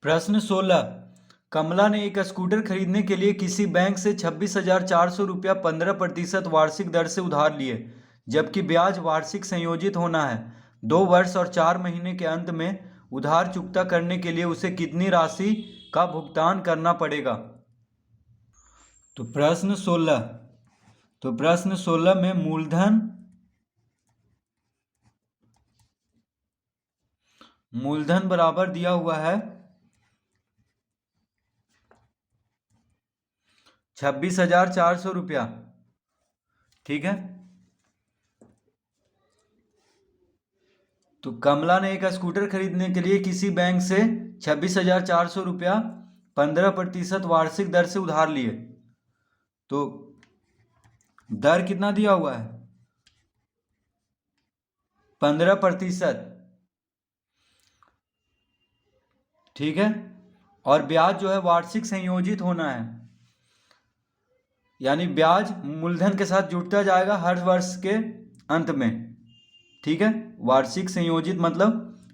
प्रश्न 16। कमला ने एक स्कूटर खरीदने के लिए किसी बैंक से 26,400 रुपया 15% वार्षिक दर से उधार लिए, जबकि ब्याज वार्षिक संयोजित होना है। 2 वर्ष और 4 महीने के अंत में उधार चुकता करने के लिए उसे कितनी राशि का भुगतान करना पड़ेगा? तो प्रश्न 16 में मूलधन बराबर दिया हुआ है 26,400 रुपया। ठीक है, तो कमला ने एक स्कूटर खरीदने के लिए किसी बैंक से 26,400 रुपया 15% वार्षिक दर से उधार लिए। तो दर कितना दिया हुआ है? 15%। ठीक है, और ब्याज जो है वार्षिक संयोजित होना है, यानी ब्याज मूलधन के साथ जुड़ता जाएगा हर वर्ष के अंत में। ठीक है, वार्षिक संयोजित मतलब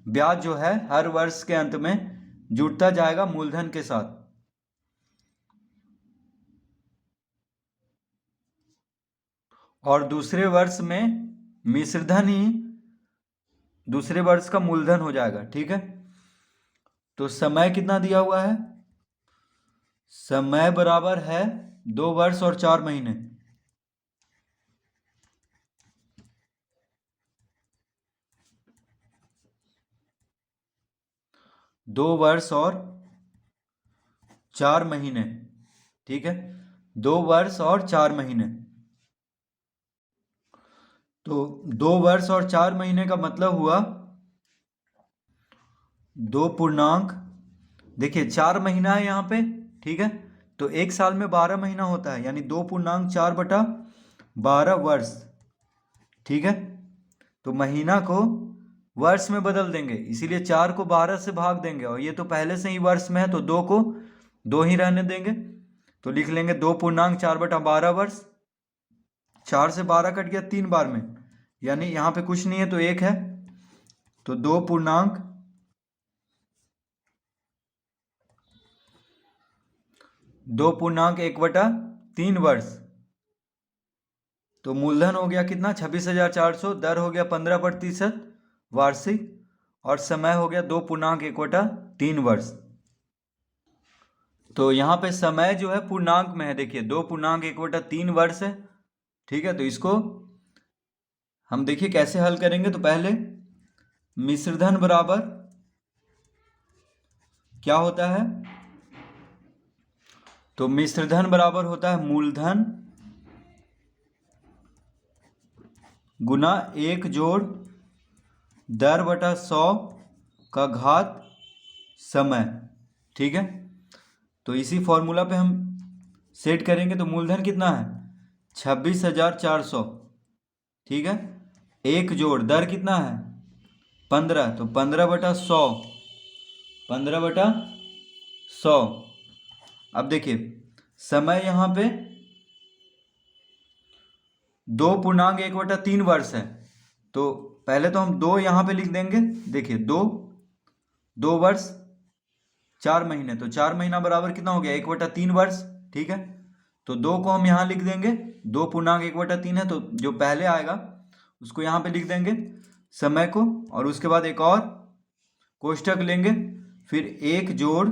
ब्याज जो है हर वर्ष के अंत में जुड़ता जाएगा मूलधन के साथ। और दूसरे वर्ष में मिश्रधन ही दूसरे वर्ष का मूलधन हो जाएगा। ठीक है, तो समय कितना दिया हुआ है? समय बराबर है 2 वर्ष और 4 महीने। दो वर्ष और 4 महीने। ठीक है, 2 वर्ष और 4 महीने। तो 2 वर्ष और 4 महीने का मतलब हुआ 2 पूर्णांक, देखिए 4 महीना है यहाँ पे। ठीक है, तो एक साल में 12 महीना होता है, यानी 2.4/12 वर्ष। ठीक है, तो महीना को वर्ष में बदल देंगे, इसीलिए 4 को 12 से भाग देंगे, और ये तो पहले से ही वर्ष में है तो 2 को 2 ही रहने देंगे। तो लिख लेंगे 2.4/12 वर्ष। 4 से 12 कट गया 3 बार में, यानी यहाँ पे कुछ नहीं है तो 1 है, तो 2.1/3 वर्ष। तो मूलधन हो गया कितना? 26,400। दर हो गया 15% वार्षिक, और समय हो गया 2.1/3 वर्ष। तो यहाँ पे समय जो है पूर्णांक में है, देखिए 2.1/3 वर्ष है। ठीक है, तो इसको हम देखिए कैसे हल करेंगे। तो पहले मिश्रधन बराबर क्या होता है? तो मिश्रधन बराबर होता है मूलधन गुना 1 जोड़ दर बटा 100 का घात समय। ठीक है, तो इसी फॉर्मूला पे हम सेट करेंगे। तो मूलधन कितना है? 26,400। ठीक है, 1 जोड़ दर कितना है? 15, तो 15/100। 15/100। अब देखिए समय यहाँ पे 2.1/3 वर्ष है, तो पहले तो हम 2 यहाँ पे लिख देंगे। देखिए 2 वर्ष 4 महीने, तो 4 महीना बराबर कितना हो गया? 1/3 वर्ष। ठीक है, तो 2 को हम यहाँ लिख देंगे, 2.1/3 है, तो जो पहले आएगा उसको यहाँ पे लिख देंगे समय को, और उसके बाद एक और कोष्ठक लेंगे, फिर 1 जोड़,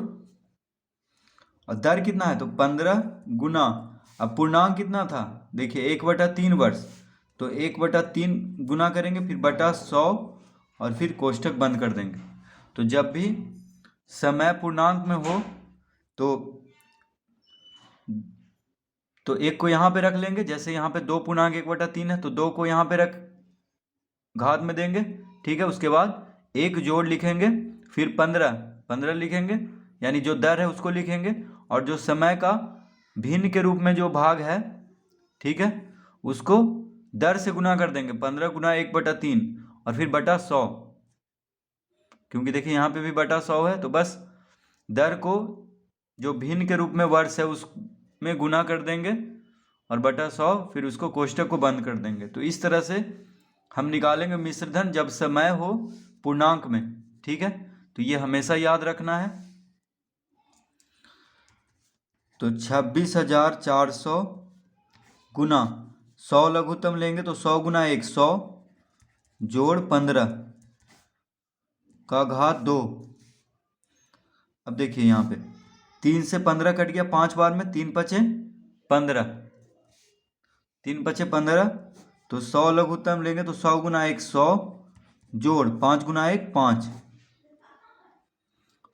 और दर कितना है? तो 15 गुना, अब पूर्णांक कितना था? देखिए 1/3 वर्ष, तो 1/3 गुना करेंगे, फिर बटा 100, और फिर कोष्ठक बंद कर देंगे। तो जब भी समय पूर्णांक में हो तो 1 को यहाँ पे रख लेंगे, जैसे यहाँ पे 2.1/3 है, तो 2 को यहाँ पे रख घात में देंगे। ठीक है, उसके बाद 1 जोड़ लिखेंगे, फिर 15 लिखेंगे, यानी जो दर है उसको लिखेंगे, और जो समय का भिन्न के रूप में जो भाग है, ठीक है, उसको दर से गुना कर देंगे, 15 गुना 1/3, और फिर बटा 100, क्योंकि देखिए यहाँ पे भी बटा 100 है, तो बस दर को जो भिन्न के रूप में वर्ष है उसमें गुना कर देंगे, और बटा 100, फिर उसको कोष्ठक को बंद कर देंगे। तो इस तरह से हम निकालेंगे मिश्रधन जब समय हो पूर्णांक में। ठीक है, तो ये हमेशा याद रखना है। तो 26,400 गुना 100 लघुत्तम लेंगे तो 100 गुना 1 100 जोड़ 15 का घात 2। अब देखिए यहाँ पे 3 से 15 कट गया 5 बार में, 3 पचे 15, 3 पचे 15, तो 100 लघुत्तम लेंगे तो 100 गुना 1 100 जोड़ 5 गुना 1 5,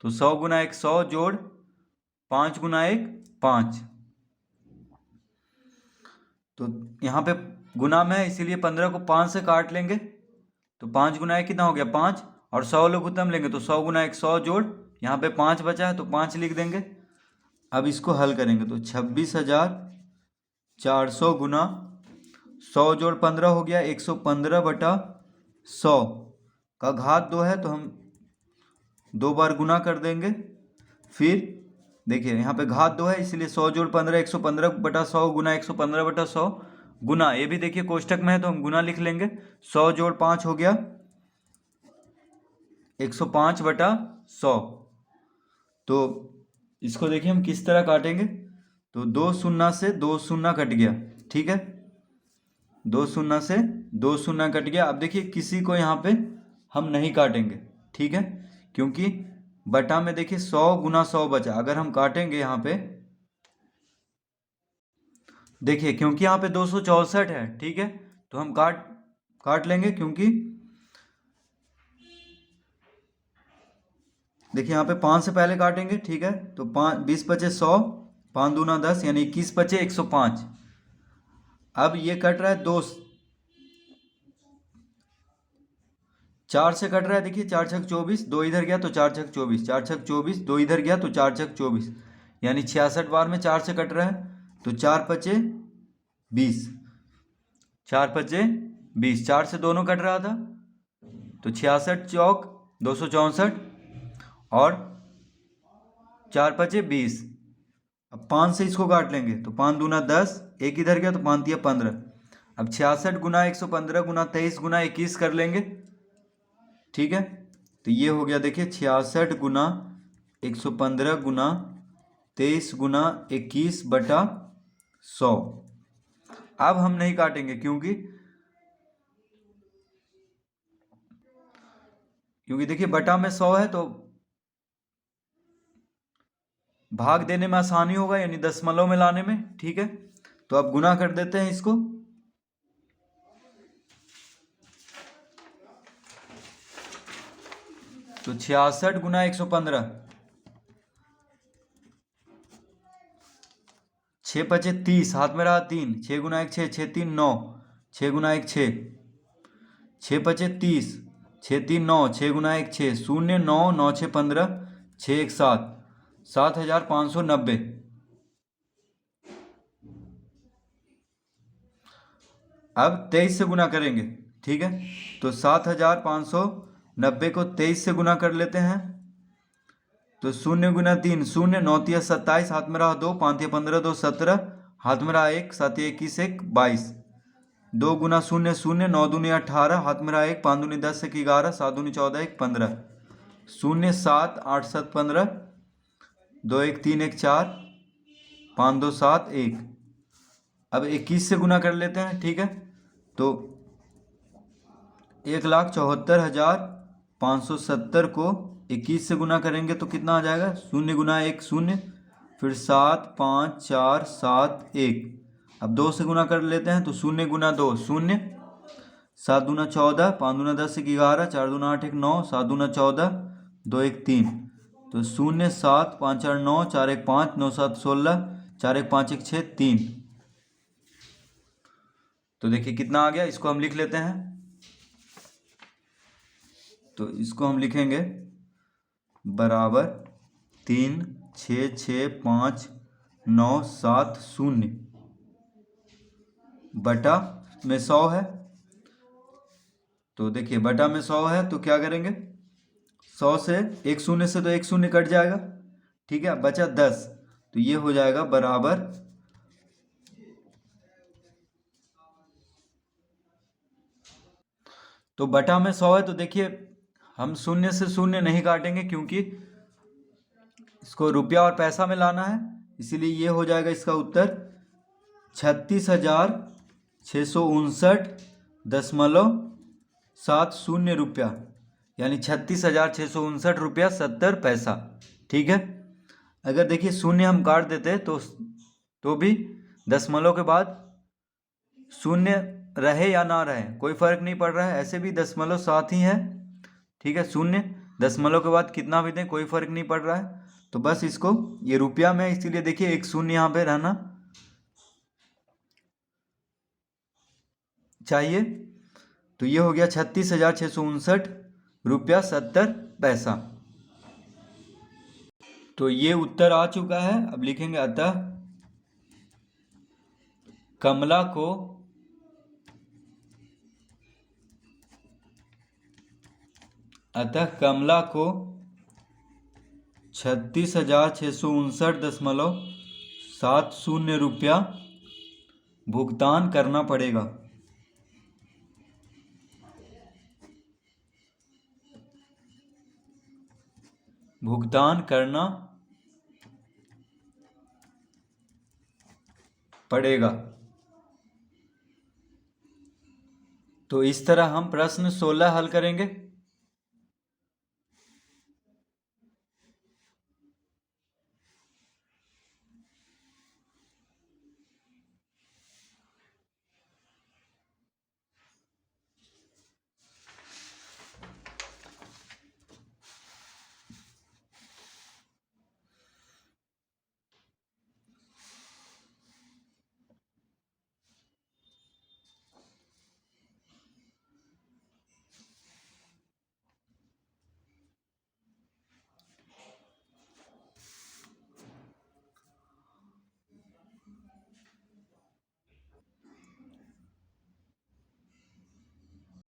तो 100 गुना 1 100 जोड़ 5 गुना 1 5। तो यहाँ पे गुना में है इसीलिए 15 को 5 से काट लेंगे तो 5 गुना 1 कितना हो गया 5, और 100 लघुत्तम लेंगे तो 100 गुना 1 100 जोड़, यहाँ पे 5 बचा है तो 5 लिख देंगे। अब इसको हल करेंगे तो 26,400 गुना 100 जोड़ 15 हो गया 115 बटा 100 का घात 2 है, तो हम 2 बार गुना कर देंगे। फिर देखिए यहाँ पे घात 2 है इसलिए 100 जोड़ 15 115 बटा 100 गुना 115 बटा 100 गुना, ये भी देखिए कोष्टक में है तो हम गुना लिख लेंगे। 100 जोड़ 5 हो गया 105 बटा 100। तो इसको देखिए हम किस तरह काटेंगे, तो 2 शून्य से 2 शून्य कट गया, ठीक है, 2 शून्य से 2 शून्य कट गया। अब देखिए किसी को यहाँ पे हम नहीं काटेंगे, ठीक है, क्योंकि बटा में देखिए 100 गुना 100 बचा, अगर हम काटेंगे यहाँ पे देखिए क्योंकि यहाँ पे 264 है, ठीक है, तो हम काट लेंगे, क्योंकि देखिए यहाँ पे 5 से पहले काटेंगे, ठीक है, तो 20 बचे 100, 5 दूना 10 यानी 21 बचे 105। अब ये कट रहा है 2 4 से कट रहा है, देखिए 4 छक 24, 2 इधर गया तो 4 छक 24, 4 छक 24, 2 इधर गया तो 4 छक 24, यानी 66 बार में 4 से कट रहा है, तो 4 पचे 20, 4 पचे 20, 4 से दोनों कट रहा था तो 66 चौक 264 और 4 पचे 20। अब 5 से इसको काट लेंगे तो 5 दूना 10, 1 इधर गया तो 5 दिया 15। अब 66 गुना 115 गुना 23 गुना 21 कर लेंगे, ठीक है, तो ये हो गया देखिए 66 गुना 115 गुना 23 गुना 21 बटा 100। अब हम नहीं काटेंगे क्योंकि देखिए बटा में 100 है तो भाग देने में आसानी होगा, यानी दशमलव में लाने में, ठीक है, तो अब गुना कर देते हैं इसको। तो 66 गुना 115, 6 पचे 30, हाथ में रहा 3, 6 गुना 1 6, 6 3 9, 6 गुना 1 6, 6 पचे 30, 6 3 9, 6 गुना 1 6, 0 9 9 6 15, 6 1 7, 7,590। अब 23 से गुना करेंगे, ठीक है, तो 7,590 को 23 से गुना कर लेते हैं, तो 0 गुना 3 0, 9 तिया 27, हाथ में रहा 2, 5 तिया 15 2 17, हाथ में रहा 1, 7 21 1 22, 2 गुना 0 0, 9 दूनी 18, हाथ में रहा 1, 5 दूनी 10 1 11, 7 दूनी 14 1 15, 0 7 8 7 15, 2 1 3 1 4, 5 2 7 1। अब 21 से गुना कर लेते हैं, ठीक है, तो 1,74,570 को 21 से गुना करेंगे तो कितना आ जाएगा, 0 गुना 1 0, फिर 7 5 4 7 1। अब 2 से गुना कर लेते हैं तो 0 गुना 2 0, 7 दूना 14, 5 दूना 10 1 11, 4 दूना 8 1 9, 7 दूना 14, 2 1 3, तो 0 7 5 4 9, 4 1 5, 9 7 16, 4 1 5 1 6 3। तो देखिए कितना आ गया, इसको हम लिख लेते हैं, तो इसको हम लिखेंगे बराबर 3 6 6 5 9 7 0 बटा में 100 है, तो देखिए बटा में 100 है तो क्या करेंगे, 100 से 1 शून्य से तो 1 शून्य कट जाएगा, ठीक है, बचा 10, तो ये हो जाएगा बराबर, तो बटा में 100 है तो देखिए हम शून्य से शून्य नहीं काटेंगे, क्योंकि इसको रुपया और पैसा में लाना है, इसीलिए ये हो जाएगा इसका उत्तर 36,659.70 रुपया, यानी 36,659.70 रुपया। ठीक है। अगर देखिए शून्य हम काट देते तो भी दशमलव के बाद शून्य रहे या ना रहे कोई फर्क नहीं पड़ रहा है, ऐसे भी दशमलव साथ ही है। ठीक है, शून्य दशमलव के बाद कितना भी दें कोई फर्क नहीं पड़ रहा है। तो बस इसको ये रुपया में, इसीलिए देखिए एक शून्य यहाँ पे रहना चाहिए। तो ये हो गया 36,659.70 रुपया। तो ये उत्तर आ चुका है। अब लिखेंगे कमला को अतः कमला को 36,659.70 रुपया भुगतान करना पड़ेगा। भुगतान करना पड़ेगा। तो इस तरह हम प्रश्न 16 हल करेंगे।